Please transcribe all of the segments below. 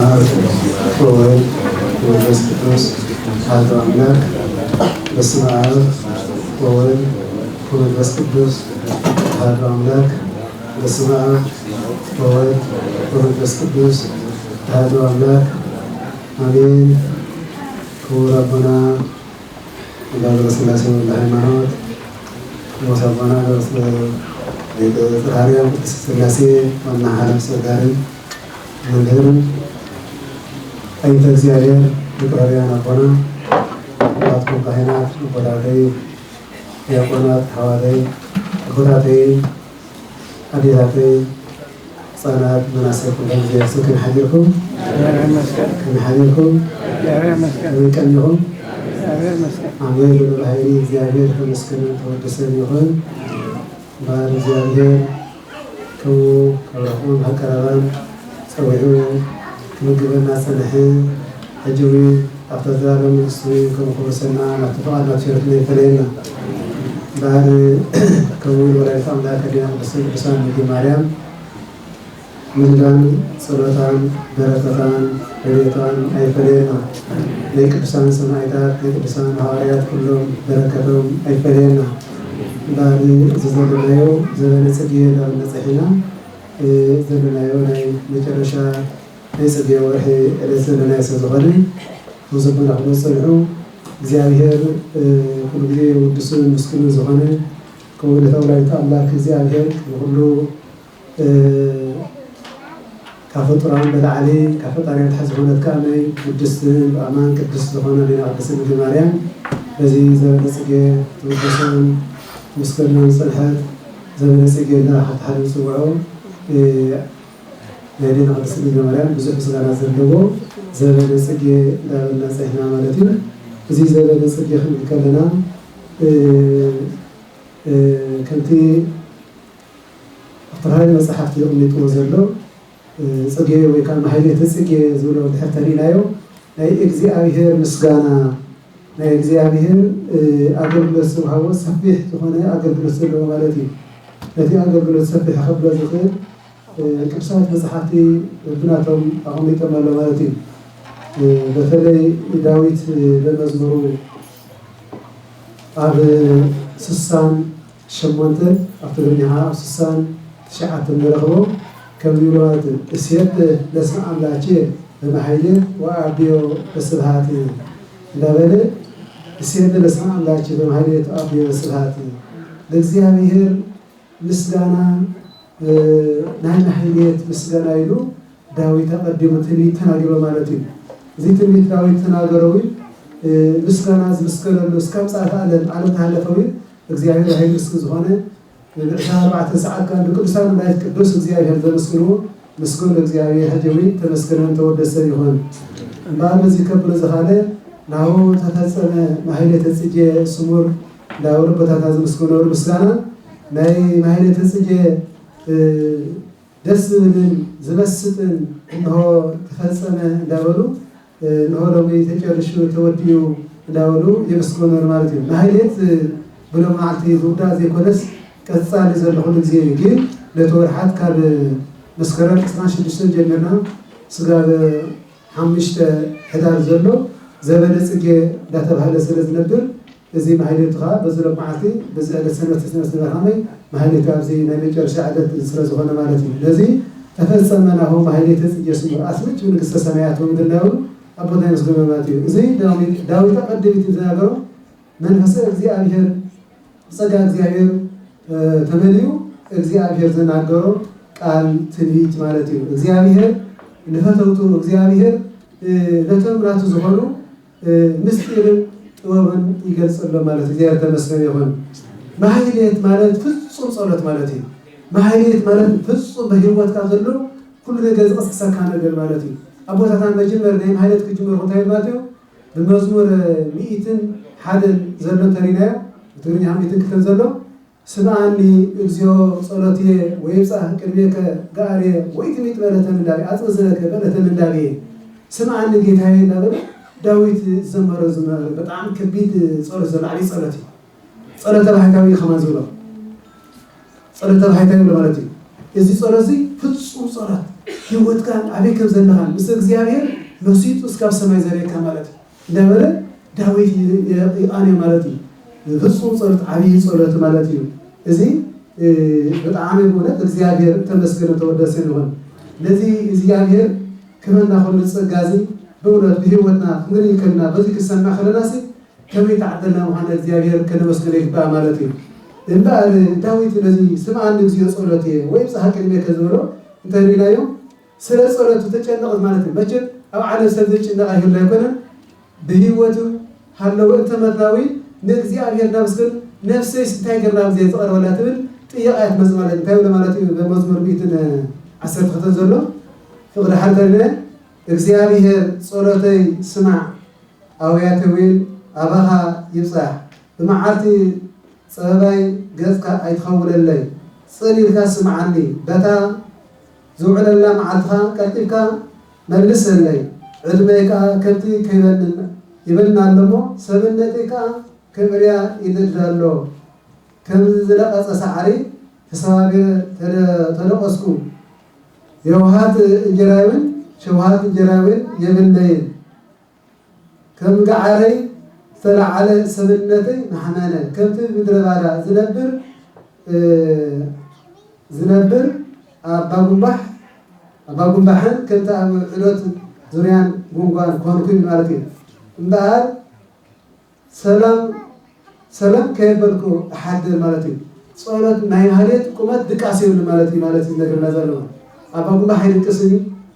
አብ ወወልድ ወመንፈስ ቅዱስ አሐዱ አምላክ። በስመ አብ ወወልድ ወመንፈስ ቅዱስ አሐዱ አምላክ። በስመ አብ ወወልድ ወመንፈስ ቅዱስ አሐዱ አምላክ አሜን። ክቡር አቡነ ገብረ ሥላሴ ወልደ ሃይማኖት ሞት አቡነ ጸራሪያ ቅድስት ሥላሴ ዋና ኃላፊ ጸጋሪ መምህርም አይንተ እግዚአብሔር ሊቀ-ኅሩያን አቡነ አባቶች ካህናት ወዳተይ ዲያቆናት ሐዋርያት ተኮታተይ አዲታተይ ሕፃናት መናእሰይ ኩሎም እግዚአብሔር ከመይ ሓዲርኩም ከመይ ሓዲርኩም ከመይ ቀኒኹም አሜን። በባህሪ እግዚአብሔር ተመስገን ተወደሰን ይሁን። ባል እግዚአብሔር ክቡ ከብረኹም ሃቀረባን ፀዊዑ ክምግበና ፀንሐ ሕጂዊ ኣብታ ዘላለም መንግስቱ ከምክወሰና ናብቲ ፍቓድ ናብቲ ሸረፍና ይፈለየና። ባል ክቡር ወላዲተ ኣምላክ ኣዴና ቅድስት ድንግል ማርያም ምልዳን ፀሎታን በረከታን ረድኤታን ኣይፈለየና። ናይ ቅዱሳን ሰማዕታት ናይ ቅዱሳን ሐዋርያት ኩሎም በረከቶም ኣይፈለየና። ባል ዘለናዮ ዘበነ ጽጌ እናበፅሕና ዘለናዮ ናይ መጨረሻ ናይ ጽጌ ወርሒ ዕለት ዘለናዮ ስለዝኾነ ብዝቡና ክበፅሑ እግዚአብሔር ኩሉ ግዜ ውዱስን ምስኪንን ዝኾነ ከወለታ ወላዲተ ኣምላክ እግዚአብሔር ንኩሉ ካብ ፍጡራን በላዕሊ ካብ ፈጣሪ ታሕቲ ዝኾነት ከዓ ናይ ቅድስትን ብኣማን ቅድስት ዝኾነ ዴና ቅድስት ድንግል ማርያም በዚ ዘበነ ጽጌ ትውደሰን ምስክርናን ፅንሐት ዘበነ ጽጌ እናተባህለ ዝፅውዖ ናይ ዴና ቅድስት ድንግል ማርያም ብዙሕ ምስጋና ዘለዎ ዘበነ ጽጌ እንዳበልና ፅሒና ማለት እዩ። እዚ ዘበነ ጽጌ ክንብል ከለና ከምቲ ኣብቲ መፅሓፍቲ የቕሚጥዎ ዘሎ ጽጌ ወይ ከዓ ማሕሌተ ጽጌ ዝብሎ ድሕር ተሪእናዮ ናይ እግዚአብሔር ምስጋና ናይ እግዚአብሔር ኣገልግሎት ዝወሃቦ ሰፊሕ ዝኾነ ኣገልግሎት ዘለዎ ማለት እዩ። ነቲ ኣገልግሎት ሰፊሕ ከብሎ ዝኽእል ቅዱሳት መፅሓፍቲ ብናቶም ኣቐሚጦም ኣሎ ማለት እዩ። በተለይ ዳዊት በመዝሙሩ ኣብ 68 ኣብ ትግርኛ ኣብ 69 ንረኽቦ ከምዚ ብሎ ማለት እዩ። እስየት ለስመ ኣምላኬ በማሕሌት ወአብዮ በስብሐት እንዳበለ እስየት ለስመ አምላኬ በማሕሌት ወአብዮ በስብሐት ለእግዚአብሔር ምስጋና ናይ ማሕሌት ምስጋና ኢሉ ዳዊት ኣቐዲሙ ትንቢት ተናጊሮ ማለት እዩ። እዚ ትንቢት ዳዊት ተናገረው ምስጋና ዝምስገነሉ እስካብ ምጽአተ ዓለም ተሃለፈው እግዚአብሔር ሃይል ምስክ ዝኾነ ብዕታ 4 ሰዓት ካሉ ቅዱሳን መላእክት ቅዱስ እግዚአብሔር ዘመስግኑ ምስጉን እግዚአብሔር ሕጂዊ ተመስገነን ተወደሰን ይሁን። እምበኣር በዚ ከብሎ ዝኻለ ናሁ ተፈፀመ ማሕሌተ ጽጌ ስሙር እንዳበሉ ቦታታ ዝምስገነሉ ምስጋና ናይ ማሕሌተ ጽጌ ደስ ዝብልን ዝመስጥን እንሆ ተፈፀመ እንዳበሉ እንሆ ሎሚ ተጨርሹ ተወዲኡ እንዳበሉ የመስገነሉ ማለት እዩ። ማሕሌት ብሎ መዓልቲ ዝውዳእ ዘይኮነስ ቀፃሊ ዘሎ ኩሉ ግዜ ግን ለተወርሓት ካብ መስከረም 26 ጀሚርና ስጋብ 5 ሕዳር ዘሎ ዘበነ ጽጌ እንዳተባሃለ ስለ ዝነብር እዚ ማሕሌቱ ከዓ በዚ መዓልቲ በዚ ዕለት ሰንበት ስለዝነበረ ማሕሌቱ ኣብዚ ናይ መጨረሻ ዕለት ስለዝኾነ ማለት እዩ። ነዚ ተፈፀመ ናሁ ማሕሌተ ጽጌ ስሙር ኣስምች ንግስተ ሰማያት ወምድር ኣቦና ይመስገኑ ማለት እዩ። እዚ ዳዊት ኣቐዲሙ ዝነበሮ መንፈሰ እግዚአብሔር ጸጋ እግዚአብሔር ተመልዩ እግዚአብሔር ዝናገሮ ቃል ትንቢት ማለት እዩ። እግዚአብሔር ንፈተውቱ እግዚአብሔር ነቶም ናቱ ዝኾኑ ምስጢርን ጥበብን ይገልጸሎ ማለት እግዚአብሔር ተመስገን ይሁን። ማሕሌት ማለት ፍጹም ጸሎት ማለት እዩ። ማሕሌት ማለት ፍጹም በህይወትካ ዘሎ ኩሉ ነገር ዝቀስቅሰካ ነገር ማለት እዩ። ኣቦታትና መጀመር ናይ ማሕሌት ክጅመሩ እንታይ ማለት እዩ? ብመዝሙር 101 ዘሎ ተሪናዮ ብትግርኛ 102 ዘሎ ስምዓኒ እግዚኦ ጸሎትየ ወይብፅሕ ቅድሜከ ጋርየ ወይትሚጥ በለተ ምንዳቤ ኣፅብዝለከ በለተ ምንዳቤ ስምዓኒ ጌታዬ እንዳበለ ዳዊት ዘመረ በጣም ከቢድ ጸሎት ዘሎ ዓብይ ጸሎት እዩ። ጸሎተ ባሕታዊ ከማን ዝብሎ ጸሎተ ባሕታዊ ማለት እዩ። እዚ ጸሎት እዚ ፍጹም ጸሎት ህይወት ጋር አቤት ከዘናሃል ምስ እግዚአብሔር መሲጡ እስከ ሰማይ ዘሬካ ማለት እንደበለ ዳዊት አኔ ማለት ፍጹም ጸሎት አብይ ጸሎት ማለት እዩ እዚ በጣም የሆነ እግዚአብሔር ተመስገነ ተወደሰ ይሁን ለዚህ እግዚአብሔር ከመና ሁሉ ጸጋዚ በእውነት በህይወትና እንግዲህ ከና በዚህ ከሰማ خلናሲ ከቤት አደና መሐመድ እግዚአብሔር ከነመስገነ ይባል ማለት እዩ እንዳ ዳዊት ለዚህ ስማን ጊዜ ጸሎቴ ወይ ጻሐቅን ከዘሮ እንተሪላዩ ስለ ጸሎቱ ተጨነቀ ማለት ነው መቼ አብ ዓለም ሰብጭ እንደጋ ይላይኮነ በህይወቱ ሃለው እንተመጣዊ ለእግዚአብሔር ነፍስን ነፍሴ ስታይገራ ጊዜ ተቀርበላት ብል ጥያቄት መዝማለት እንታይ ለማለት በመዝሙር ቢትን 10 ከተዘሎ ፍቅር ሓልተነ እግዚአብሔር ጸሎተይ ስማዕ አውያተዊን አባኻ ይብጻሕ በመዓልቲ ጸባይ ገጽካ አይትኸውለለይ ጽሊልካ ስምዓኒ በታ ዝውዕለላ መዓልትኻ ቀጥልካ መልሰለይ ዕድመይካ ከብቲ ከይበንን ይበልናለሞ ሰብነቴካ ከብርያ ይደዳሎ ከም ዝለቐጸ ሳዕሪ ተሰባቢረ ተለቆስኩ የውሃት እንጀራውን ሸውሃት እንጀራውን የብለይን ከም ጋዓረይ ተለዓለ ሰብነተይ ናሕመነ ከምቲ ምድረ ባዳ ዝነብር አባ ጉንባሕን ከምቲ ኣብ ዕሎት ዙርያን ጉንጓን ኮንኩኝ ማለት እዩ እምበኣር ሰላም ከየበልኩ ኣሓድር ማለት እዩ ጸሎት ናይ ማህሌት ቁመት ድቃስ የብሉ ማለት እዩ ማለት ዝነግርና ዘለዎ አባ ጉንባሕ ይድቅስኒ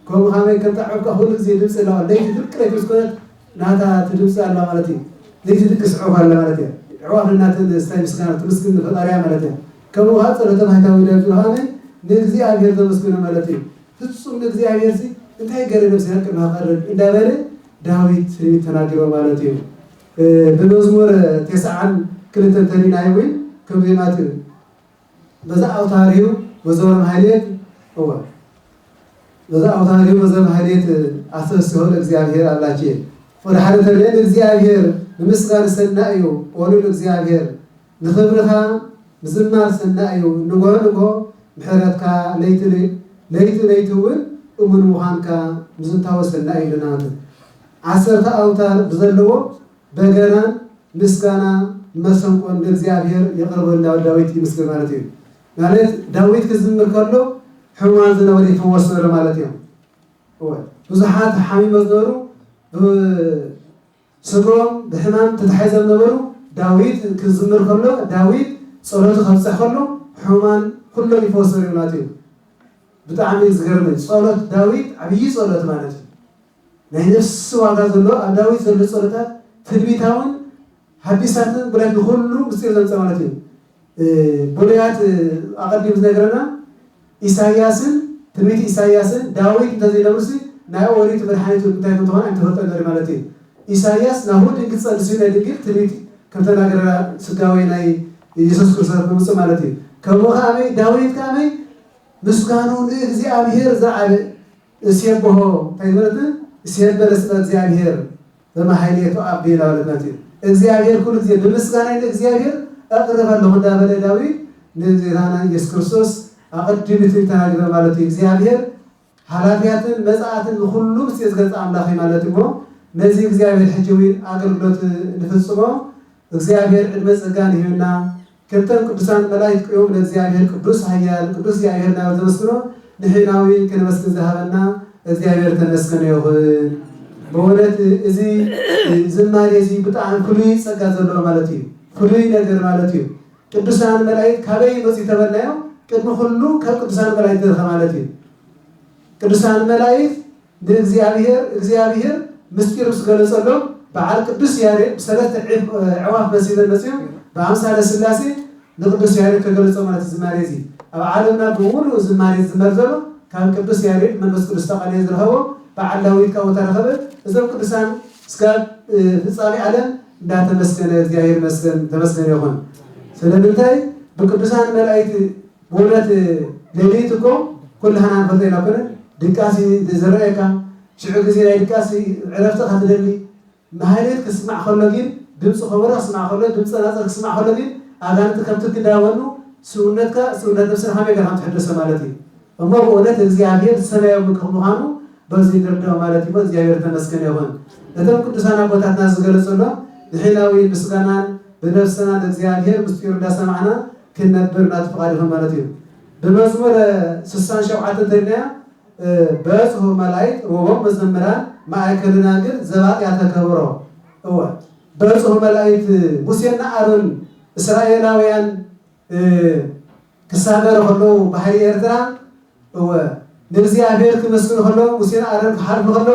ከምኡ ከመይ ከምቲ ዕብካ ኩሉ ግዜ ድምፂ ኣለዋ ለይቲ ድርቅረት ምስኮነት ናታ ትድምፂ ኣላ ማለት እዩ ለይቲ ድቅስ ዕዋፍ ኣለ ማለት እዩ ዕዋፍ እናትን ስታይ ምስጋና ትምስግን ፈጣሪያ ማለት እዩ ከምኡ ከዓ ጸሎተ ባህታዊ ለብዙ ከመይ ንእግዚአብሔር ዘመስግኖ ማለት እዩ ፍጹም ንእግዚአብሔር ሲ እንታይ ገረ ነፍሲ ቅድማ ቀርብ እንዳበለ ዳዊት ተናግሮ ማለት እዩ በመዝሙር 92 ተሪናይ ወይ ከም ዜማት በዛ አውታሪው ወዘወር ማህሌት هو በዛ አውታሪው ወዘወር ማህሌት አሰስሆ እግዚአብሔር አላቼ ወደ ሓደ ተሪን እግዚአብሔር ምስጋና ሰናዩ ወሉል እግዚአብሔር ንኽብርኻ ምዝማር ሰናዩ ንጎንጎ ምሕረትካ ለይትውን እሙን ምዃንካ ምዝንታወሰና ኢልናት 10 አውታር ብዘለዎ በገናን ምስጋና መሰንቆን ለእግዚአብሔር የቀርበና ዳዊት ይመስገን ማለት እዩ ማለት ዳዊት ክዝምር ከሎ ሕማን ዝነበረ ይፈወሰረ ማለት እዩ ብዙሓት ሓሚም ዝነበሩ ስግሮም ብሕማም ተታሒዞም ነበሩ ዳዊት ክዝምር ከሎ ዳዊት ጸሎቱ ከብፅሕ ከሎ ሕማን ኩሎም ይፈወሰሩ ማለት እዩ ብጣዕሚ ዝገርም ጸሎት ዳዊት ዓብይ ጸሎት ማለት እዩ ናይ ነፍሲ ዋጋ ዘሎ ኣብ ዳዊት ዘሎ ጸሎታት ትንቢታውን ሐዲሳትን ብላክ ሁሉ ምስጢር ዘምጽእ ማለት እዩ ብሉያት አቀዲም ዝነገረና ኢሳይያስን ትንቢት ኢሳይያስን ዳዊት እንተዘይነብርሲ ናይ ኦሪት መድሓኒት እንታይ ከተሆነ እንተፈጠ ነሪ ማለት እዩ ኢሳይያስ ናሁ ድንግል ጸልሲ ናይ ድንግል ትንቢት ከም ተናገረ ስጋዊ ናይ ኢየሱስ ክርስቶስ ብምጽእ ማለት እዩ ከምኡ ከመይ ዳዊት ከመይ ምስጋኑ ለእግዚአብሔር ዘዓለ እስየብሖ ታይበለት እስየበለ ስለ እግዚአብሔር በማህሌቱ አቤላ ማለት እዩ እግዚአብሔር ኩሉ ጊዜ በምስጋና ለእግዚአብሔር አቅርባለሁ እንዳበለ ዳዊት ለእግዚአብሔር ኢየሱስ ክርስቶስ አቀድምት ተናገረ ማለት እዩ እግዚአብሔር ሐላፊያትን መጻአትን ሁሉ ሲዝገጽ አምላክ ማለት ነው ለዚህ እግዚአብሔር ሕጅዊ አገልግሎት ንፍጽሞ እግዚአብሔር ዕድመ ጸጋን ይሁንና ከተን ቅዱሳን መላእክት ቆም ለእግዚአብሔር ቅዱስ ኃያል ቅዱስ እግዚአብሔር ነው ዘመስክሮ ንሕናዊ ከነመስክን ዘሃበና እግዚአብሔር ተመስገነ ይሁን በእውነት እዚ ዝማሬ እዚ በጣም ፍሉይ ጸጋ ዘሎ ማለት እዩ ፍሉይ ነገር ማለት እዩ ቅዱሳን መላእክት ካበይ መጽ ተበላዩ ቅድመ ሁሉ ከቅዱሳን መላእክት ማለት እዩ ቅዱሳን መላእክት እግዚአብሔር ምስጢር ስገለጸሎም በዓል ቅዱስ ያሬድ ሰለስተ ዕዋፍ በሲበል መጽዩ በአምሳለ ሥላሴ ለቅዱስ ያሬድ ተገለጸ ማለት ዝማሬ እዚ ኣብ ዓለምና በሙሉ ዝማሬ ዝመርዘሎ ካብ ቅዱስ ያሬድ መንፈስ ቅዱስ ተቀልየ ዝረኸቦ በዓል ዳዊት ካብ ተረኸበ እዞም ቅዱሳን እስከ ፍጻሜ ዓለም እንዳተመስገነ እግዚአብሔር መስገን ተመስገነ ይሁን ስለምንታይ በቅዱሳን መላእክት በእውነት ሌሊትኮ ኩልሃና ንፈልጠና ኮነ ድቃሲ ዝረአየካ ሽዑ ጊዜ ናይ ድቃሲ ዕረፍትኻ ትደሊ ማህሌት ክስማዕ ከሎ ግን ድምፂ ከበሮ ክስማዕ ከሎ ድምፂ ናፀር ክስማዕ ከሎ ግን ኣጋንንቲ ከምቲ ክዳወኑ ስውነትካ ስውነት ነፍስና ከመይ ጌርካ ትሕደሰ ማለት እዩ እሞ በእውነት እግዚአብሔር ሰማያዊ ምክንያቱ በዚህ ድርዳው ማለት ይበዝ እግዚአብሔር ተመስገን ይሁን። ለተም ቅዱሳን አባታትና ዝገለጸሎ ንሕናዊ ምስጋናን በነፍስና ለእግዚአብሔር ምስጢር እንዳሰማዕና ክነብር ናትፈቃድ ይሁን ማለት እዩ። በመዝሙር 67 ተኛ በጽሁ መላእክት ወቦም መዘምራን ማእከልና ግን ዘባጥ ያተከብሮ እወ በጽሁ መላእክት ሙሴና አሮን እስራኤላውያን ክሳገር ሁሉ ባህሪ ኤርትራ እወ ለእግዚአብሔር ክመስክር ሁሉ ሙሴና አሮን ክሓርፍ ሁሉ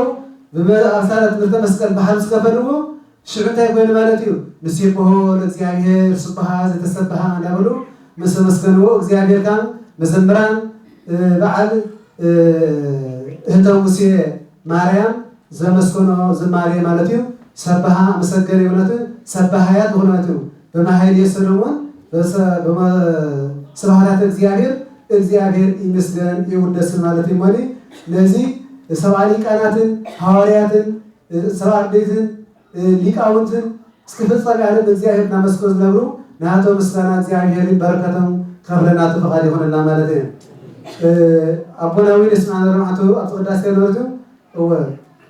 በአሳራት መስቀል ባህር ስከፈልዎ ሽዕንታይ ኮይኑ ማለት እዩ ንሴብሖ ለእግዚአብሔር ስብሐ ዘተሰብሐ እንዳብሉ መስመስከንዎ እግዚአብሔር ካም መዘምራን በዓል እህተ ሙሴ ማርያም ዘመስኮኖ ዝማሬ ማለት እዩ ሰብሐ መሰገን ይብለት ሰብሐያት ሆነቱ በማህሌ ሰሎሞን በስብሐት እግዚአብሔር ይመስገን ይወደስ ማለት ይሞኒ ለዚህ ሰብዓ ሊቃናትን ሐዋርያትን ሰብዓ አርድእትን ሊቃውንትን እስከ ፍጻሜ ዓለም እግዚአብሔር ናመስገን ዝነብሩ ናቶ ምስጋና እግዚአብሔር በረከቶም ከብለና ተፈቃድ ይሆንና ማለት ነው። አቦናዊ ለስማነሩ አቶ ቅዳሴ ያለወቱ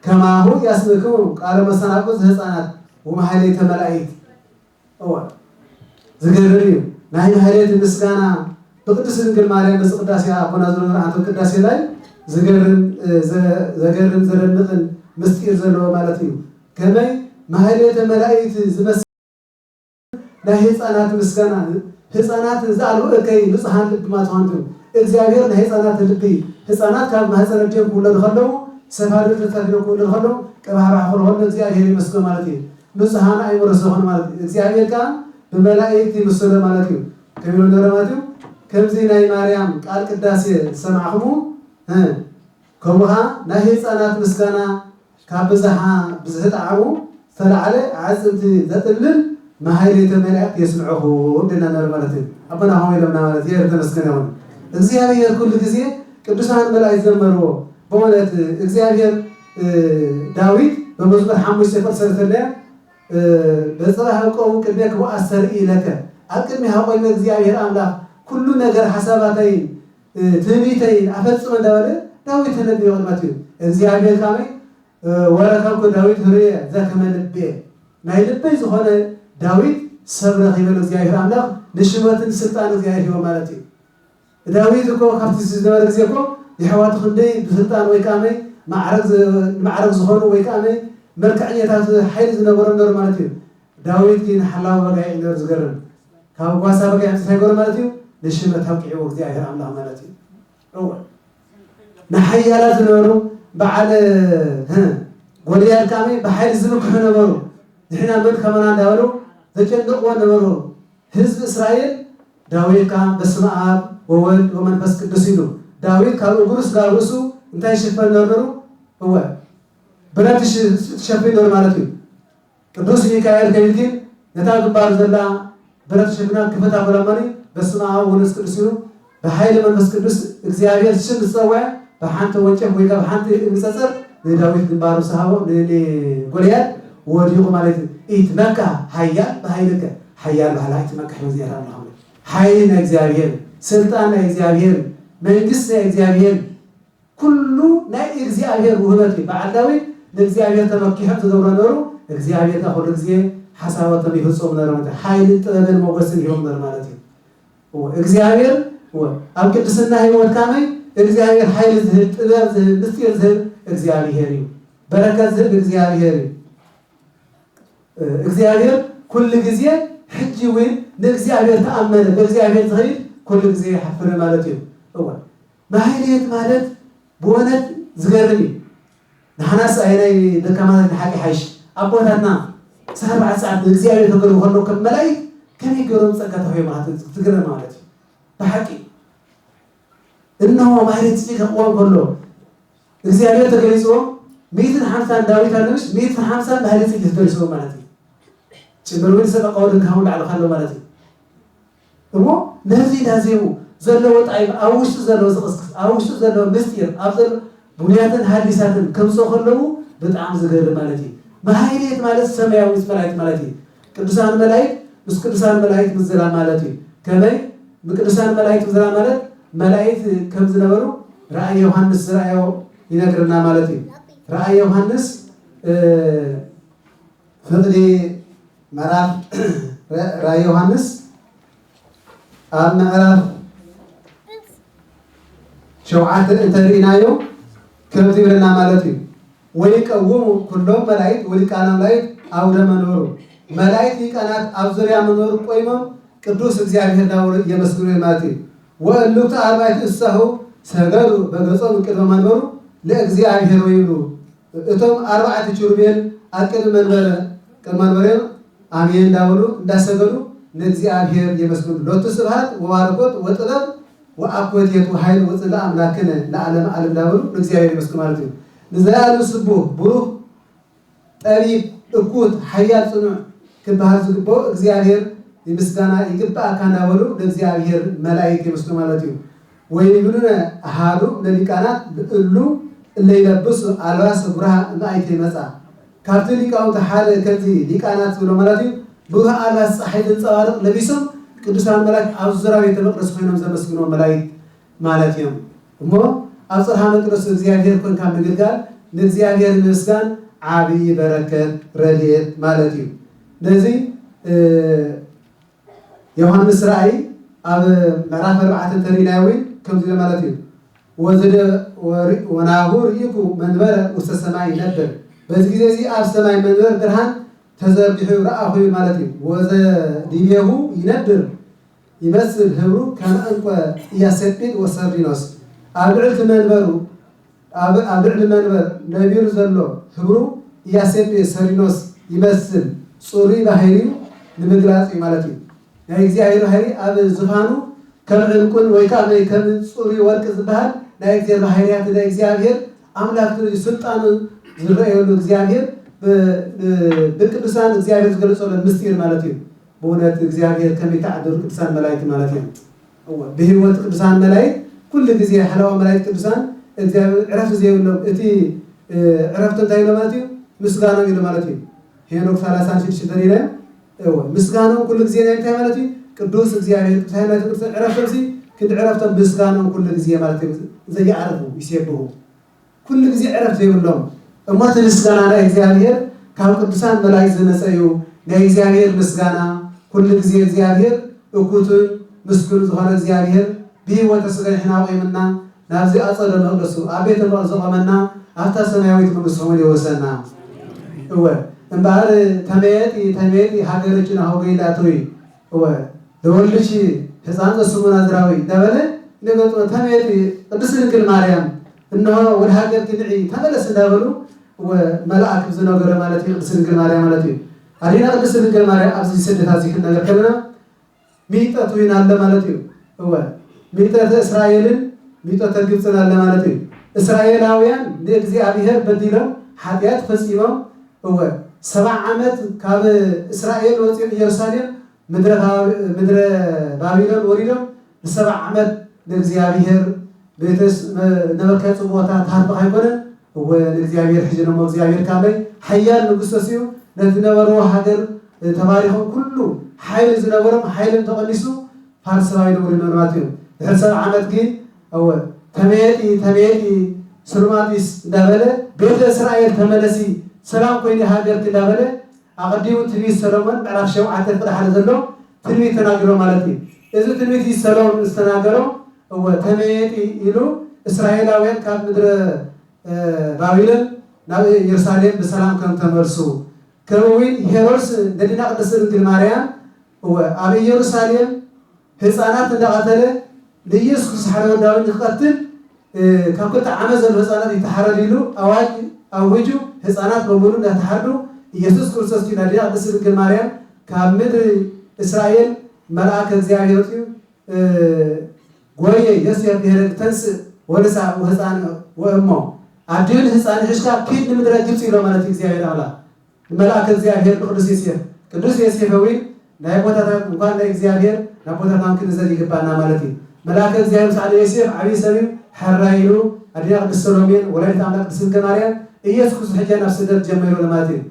ከማሁ ያስልከው ቃለ መሰናቆት ህፃናት ወማህሌተ መላእክት ዝገርሪ ናይ ማህሌት ምስጋና በቅዱስ ድንግል ማርያም በቅዳሴ አቦና ዘሩ አቶ ቅዳሴ ላይ ዝገርም ዘረንጥን ምስጢር ዘለዎ ማለት እዩ። ከመይ ማህሌተ መላእክት ዝመስ ናይ ህፃናት ምስጋና ህፃናት ዛሉ እከይ ንጽሃን ልብ ማትሆንቱ እግዚአብሔር ናይ ህፃናት ልብ ህፃናት ካብ ማህፀነ ጀምሮ ወለድ ከለው ሰፋሪ ተታደቁ ወለድ ከለው ቀባራ ሆነ እግዚአብሔር ይመስገን ማለት እዩ። ንጽሃን አይወረ ስለሆነ ማለት እዩ። እግዚአብሔር ካ በመላእክት ይመስለ ማለት እዩ። ከቢሎ እንደረማቱ ከምዚ ናይ ማርያም ቃል ቅዳሴ ሰማዕኹሙ ከምኡኻ ናይ ህፃናት ምስጋና ካብ ብዝሓ ብዝህጣዓሙ ተላዕለ ዓፅምቲ ዘጥልል ማህሌተ መላእክት የስምዑሁ እንደናነር ማለት እዩ። አበና ሆይ ለምና ማለት ይሄ ተመስገን ይሁን። እግዚአብሔር ሁሉ ጊዜ ቅዱሳን መላእክት ዘመርዎ በእውነት እግዚአብሔር ዳዊት በመዝሙር 5 ቁጥር 3 ላይ በጽባህ ቆም ቅድመ ወአስተርኢ ለከ አቅድሚ ሀቆይ እግዚአብሔር አምላክ ሁሉ ነገር ሐሳባታይ ትንቢታይ አፈጽመ እንዳለ ዳዊት ነብዩ ማለት እዩ። እግዚአብሔር ካመይ ወረከብኩ ዳዊት ህርየ ዘከመ ልቤ ናይ ልበይ ዝኾነ ዳዊት ሰብረ ኺበል እግዚአብሔር አምላክ ንሽመትን ስልጣን እግዚአብሔር ይሆ ማለት እዩ። ዳዊት እኮ ካብቲ ዝነበረ ጊዜ እኮ የሕዋቱ ክንደይ ብስልጣን ወይ ካመይ ማዕረግ ዝኾኑ ወይ ካመይ መልክዕኛታት ሓይሊ ዝነበሮም ነሩ ማለት እዩ። ዳዊት ግን ሓላዊ በጋይ ነሩ ዝገርም ካብ ጓሳ በጋይ ሳይጎረ ማለት እዩ ንሽመት አውቂዑ እግዚአብሔር አምላክ ማለት እዩ። ንሓያላት ዝነበሩ በዓል ጎልያድ ካመይ በሓይሊ ዝምክሑ ነበሩ። ንሕና ምን ከመና እንዳበሉ ዘጨንቅዎ ነበሩ ህዝቢ እስራኤል። ዳዊት ካ በስመ አብ ወወልድ ወመንፈስ ቅዱስ ኢሉ ዳዊት ካብ እግሩስ ጋር ርእሱ እንታይ ሽፈን ነበሩ ብረት ትሸፍን ነበር ማለት እዩ። ቅዱስ ሚካኤል ከይልኪን ነታ ግንባር ዘላ ብረት ሸፍና ክፈታ በላማኒ በስመ አብ ወመንፈስ ቅዱስ ኢሉ በኃይል መንፈስ ቅዱስ እግዚአብሔር ስም ዝፀውዐ በሓንቲ ወንጨፍ ወይ ካብ ሓንቲ ምፀፀር ለዳዊት ግንባሩ ሰሃቦ ለጎልያድ ወዲቁ ማለት እዩ። ኢትመካ ሓያል በኃይልከ ሓያል ባህላ ኢትመካ እግዚአብሔር አምላክ ኃይል ናይ እግዚአብሔር ስልጣን ናይ እግዚአብሔር መንግስት ናይ እግዚአብሔር ኩሉ ናይ እግዚአብሔር ውህበት በዓል ዳዊት ለእግዚአብሔር ተመኪሖም ዝገብሮ ነበሩ። እግዚአብሔር ኩሉ ጊዜ ሓሳባቶም ይፈጽሙ ነሩ ማለት ኃይል ጥበብን ሞገስን ይሆን ነሩ ማለት እዩ። እግዚአብሔር ኣብ ቅድስና ህይወት ካመይ እግዚአብሔር ኃይል ዝህብ ጥበብ ዝህብ ምስጢር ዝህብ እግዚአብሔር እዩ። በረከት ዝህብ እግዚአብሔር እዩ። እግዚአብሔር ኩሉ ጊዜ ሕጂ ወይ ለእግዚአብሔር ተኣመነ በእግዚአብሔር ዝኸይድ ኩሉ ጊዜ ሓፍረ ማለት እዩ። ማህሌት ማለት በእውነት ዝገርም እዩ። ንሓናስ ኣይናይ ደካማታት ንሓቂ ሓይሽ ኣቦታትና ሰዓት ሰዓት እግዚአብሔር ተገሩ ከሎ ከም መላእክት ከመይ ገይሮም ፀጋ ተውሂቦም ማለት ትግረም ማለት እዩ። ብሓቂ እነሆ ማህሌት ከቅዋም ከሎ እግዚአብሔር ተገሊፅዎም 150 ዳዊት ኣለምሽ 150 ማህሌት ተገሊፅዎም ማለት እዩ። ጭምር ወይ ሰበቃ ወድን ካሁን ላዕለ ካሎ ማለት እዩ። እሞ ነዚ ዳዜቡ ዘለዎ ጣይም ኣብ ውሽጡ ዘለዎ ዝቕስቅስ ኣብ ውሽጡ ዘለዎ ምስጢር ኣብ ዘሎ ቡንያትን ሓዲሳትን ከምዞ ከለዉ በጣም ዝገርም ማለት እዩ። ማህሌት ማለት ሰማያዊት መላእክት ማለት እዩ። ቅዱሳን መላእክት ምስ ቅዱሳን መላእክት ምዝላ ማለት እዩ። ከመይ ቅዱሳን መላእክት ምዝላ ማለት ملايت كم زنبرو رأي يوحنس رأيه ينقرنا مالتي رأي يوحنس فقدي معرف رأي يوحنس معرف شوعات انترينايو كم تبرنا مالتي ويقوموا كلهم ملايت ولكانوا ملايت أو منورو ملايت كانت أبزريا منور قيمة قدوس እግዚአብሔር ዳውር የመስግኑ ማለትي ወሉት አርባዕት እሳሁ ሰገዱ በገጾም ቅድመ መንበሩ ለእግዚአብሔር ወይሉ እቶም አርባዕት ኪሩቤል አቅድ መንበረ አሜን ዳውሩ እንዳሰገዱ ለእግዚአብሔር የመስግኑ ሎቱ ስብሐት ወባረኮት ወጥበብ ወአኮቴቱ ኃይል ወጽላ አምላክነ ለዓለም ዓለም ዳውሩ ለእግዚአብሔር የመስግኑ ማለት ነው ለዘላሉ ስቡህ ብሩህ ጠቢብ እኩት ኃያል ጽኑዕ ክባህር ዝግቦ እግዚአብሔር የምስጋና ይግባ ካናወሉ ለእግዚአብሔር መላእክት የመስሉ ማለት ነው ወይ ይብሉና አሃዱ ለሊቃናት ሁሉ ለይለብሱ አልባስ ብርሃ ማይቴ መጻ ካብቲ ሊቃውንት ሓደ ከዚ ሊቃናት ብሎ ማለት ነው ብሩህ አልባስ ፀሐይ ተንጸባረቅ ለቢሶም ቅዱሳን መላእክት ኣብ ዙሪያ ቤተ መቅደስ ኮይኖም ዘመስግኑ መላእክት ማለት ነው እሞ ኣብ ጽርሐ መቅደስ እግዚአብሔር ኮንካ ምግልጋል ለእግዚአብሔር ምስጋን ዓብይ በረከት ረድኤት ማለት ነው ለዚህ ዮሐንስ ራእይ ኣብ ምዕራፍ 4 ተሪናዊ ከምዚ ማለት እዩ ወዘደ ወናሁ ርኢኩ መንበረ ውስተ ሰማይ ነበር በዚህ ጊዜ እዚ ኣብ ሰማይ መንበር ብርሃን ተዘርጊሑ ረአኹ ማለት እዩ ወዘ ዲቤሁ ይነብር ይመስል ህብሩ ከም ዕንቆ ኢያሰጲድ ወሰርዲኖስ ኣብ ልዕልቲ መንበሩ ኣብ ልዕሊ መንበር ነቢሩ ዘሎ ህብሩ ኢያሰጲድ ሰርዲኖስ ይመስል ጽሩይ ባህሪ ንምግላጽ ማለት እዩ ናይ እግዚአብሔር ባህሪ ኣብ ዝፋኑ ከም ዕንቁን ወይ ከዓ ከም ጽሩይ ወርቅ ዝበሃል ናይ እግዚአብሔር ባህሪያት ናይ እግዚአብሔር አምላክ ስልጣን ዝረአየሉ እግዚአብሔር በቅዱሳን እግዚአብሔር ዝገልጸሉ ምስጢር ማለት እዩ በእውነት እግዚአብሔር ከመይተዓደሩ ቅዱሳን መላእክት ማለት እዩ በህይወት ቅዱሳን መላእክት ኩሉ ጊዜ ሓለዋ መላእክት ቅዱሳን እግዚአብሔር ዕረፍት ዘይብሎም እቲ ዕረፍት እንታይ ነው ማለት እዩ ምስጋና ይሉ ማለት እዩ ሄኖክ 36 ተሪለ ምስጋናውን ኩሉ ጊዜ እንታይ ማለት እዩ ቅዱስ እግዚአብሔር ታይናት ቅዱስ ዕረፍት ክድዕረፍቶም ምስጋናውን ኩሉ ጊዜ ማለት እዩ ዘይዓርፉ ይሰብሑ ኩሉ ጊዜ ዕረፍት ዘይብሎም እሞት ምስጋና ናይ እግዚአብሔር ካብ ቅዱሳን መላእክት ዝነጸዩ ናይ እግዚአብሔር ምስጋና ኩሉ ጊዜ እግዚአብሔር እኩቱን ምስጉን ዝኾነ እግዚአብሔር ብህይወተ ስጋሕና ቆይምና ናብዚ ኣጸደ መቅደሱ ኣብ ቤተ መቅደስ ቆመና ኣብታ ሰማያዊት መንግስት ሆነ ይወሰና እምባር ተመየጢ ሀገረችን አውገይላቶይ ለወልድሽ ሕፃን ዘስሙ ናዝራዊ ደበለ ለገጦ ተመየጢ ቅድስት ድንግል ማርያም እነሆ ወደ ሀገር ትድዒ ተመለስ እንዳበሉ ወመላእክ ዝነገረ ማለት እዩ ቅድስት ድንግል ማርያም ማለት እዩ አዲና ቅድስት ድንግል ማርያም ኣብዚ ስደት ኣብዚ ነገር ከለና ሚጠቱ ይናለ ማለት እዩ ሚጠተ እስራኤልን ሚጠተ ግብፅን አለ ማለት እዩ እስራኤላውያን ለእግዚአብሔር በዲሎም ኃጢአት ፈጽመው 7 ዓመት ካብ እስራኤል ወፂኦም ኢየሩሳሌም ምድረ ባቢሎን ወሪዶም 7 ዓመት ለእግዚአብሔር ቤተስ ነበርከ ጽቦታ ታርበ አይኮነ ወለእግዚአብሔር ሕጅነሞ እግዚአብሔር ካበይ ሐያል ንጉሥ ሲዩ ነዝነበሩ ሀገር ተባሪኹም ኩሉ ኃይል ዝነበሮም ኃይልን ተቀኒሱ ፋርሳዊ ነው ማለት ነው 7 ዓመት ግን ተመየጢ ስልማጢስ እንዳበለ ቤተ እስራኤል ተመለሲ ሰላም ኮይኒ ሀገር እንዳበለ አቀዲሙ ትንቢት ሰሎሞን ምዕራፍ 7 ቁጥር 1 ዘሎ ትንቢት ተናግሮ ማለት እዩ እዚ ትንቢት ሰሎሞን ዝተናገሮ ተመየጢ ኢሉ እስራኤላውያን ካብ ምድረ ባቢሎን ናብ ኢየሩሳሌም በሰላም ከም ተመልሱ ከመዊን ሄሮድስ ደዲና ቅድስት ድንግል ማርያም ኣብ ኢየሩሳሌም ህፃናት እንዳቀተለ ለኢየሱስ ክርስቶስ ሓረወ ዳዊት ንክቀትል ካብ ክልተ ዓመት ዘሎ ህፃናት ይተሓረዲሉ አዋጅ አውጁ ህፃናት በሙሉ እንዳተሓዱ ኢየሱስ ክርስቶስ ዲና ቅድስት ድንግል ማርያም ካብ ምድር እስራኤል መልአከ እግዚአብሔር ጎየ የስየር ብሔረግ ተንስ ወለሳ ህፃን ወእሞ አድል ህፃን ሕሽካ ኪድ ምድረ ግብፅ ኢሎ ማለት እግዚአብሔር አላ መልአከ እግዚአብሔር ቅዱስ ዮሴፍ ወይ ናይ ቦታታት እንኳን ናይ እግዚአብሔር ናይ ቦታታን ክንዘል ይገባና ማለት እዩ መልአከ እግዚአብሔር ሳለ ዮሴፍ ዓቢ ሰብይ حرايلو أدينا قدس سلومين ولاية عملاق قدس الجماريان إياسكوس حجة نفس الدد جمعيرو لماتين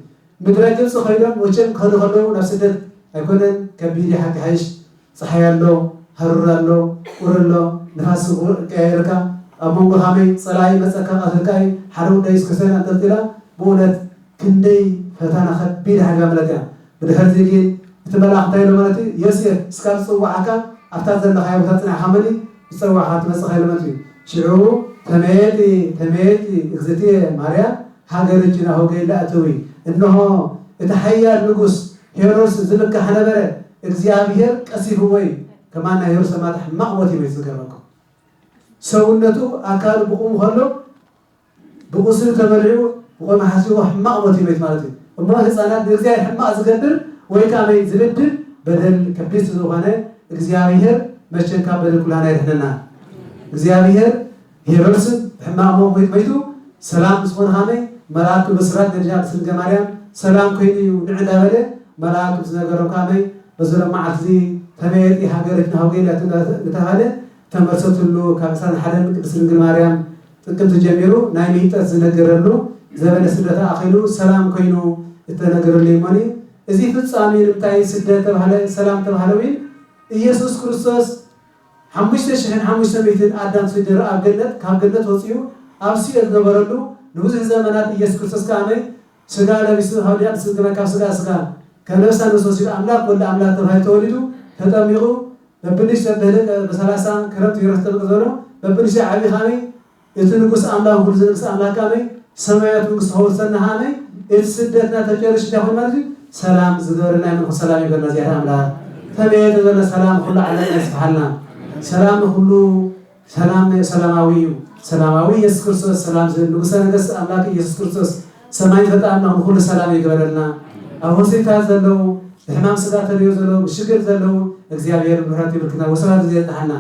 مدرجة صخيرا وشن خلو نفس الدد يكونن كبيري حق حيش صحيان له هرر له قرر له نفاس كيركا أمم بخامي صلاي مسكا أثقاي حرود دايس كسر أنت تلا بولد كندي فتانا خد بيد حاجة ملتها بدهر زيجين تبلغ تايلو ملتي يسير سكال صوعك أفتح زن خير بتاعنا حملي صوعها تمسك خير ملتي شعو تميتي إخزتي ماريا هاجرجنا هو جاي لا توي إنه يتحير نجوس هيروس زلك حنبرة إخزيابير كسيف هوي كمان هيروس ما تحمق وتي بيسكركم سونته أكال بقوم خلو بقصر تمرعو بقوم حسيو حمق وتي بيت مالتي وما هسألات إخزياب حمق زقدر ويكامي زلدر بدل كبيس زوجنا إخزيابير مشين كابل كلنا يحننا إخزيابير هيروس حمق مو بيتو سلام سبحان هامي ملاك بسرات نرجع سنجا مريم سلام كيني ونعد أبدا ملاك بسنجرو كامي بزر معزي تميتي حاجرتنا هوجي لا تهاله تمرسط له كابسان حدا بسنجا مريم تكنت جميرو نايميت سنجرلو زبن سدة أخيلو سلام كينو التنجرلي ماني إذا فتصامي نبتاعي سدة تبهله سلام تبهلوين يسوع كريستوس حمشت شحن حمشت ميتين آدم سيدر أجنت كأجنت وصيو أبسي أذنبرلو نوزه زمانات يسوع كريستوس كامي سجال بيسوع هاديان سجال كاسجال سجال كنفسنا نسوسي أملاك ولا أملاك تبهاي تولدو تتاميرو ببنيش تبهلك بسلاسة كرمت يرتب قدرو ببنيش عبي خامي يتنقص أملاك كل زنقص أملاك كامي سمايات نقص هو سنة هامي السدتنا تجارش تاخذ مالتي سلام زدورنا من سلام يقولنا زيادة أملاك تبيت قلنا سلام كله على سبحانه سلام كله سلاماوي يسوع كريستوس سلام زين نقصنا نقص أملاك يسوع كريستوس سماي فتانا كل سلام يقبلنا أهو سيتاز زلوا الحمام سدات اليوم زلوا الشكر زلوا እግዚአብሔር ምሕረት ይብርክና ወሰላት زيادة حنا